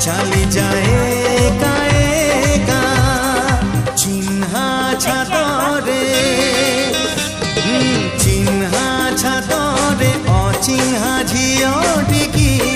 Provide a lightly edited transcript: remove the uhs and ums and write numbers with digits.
চালি যায় একা একা চিহ্না ছাতরে চিহ্না ছাতরে অচিহ্না ঝিও টিকি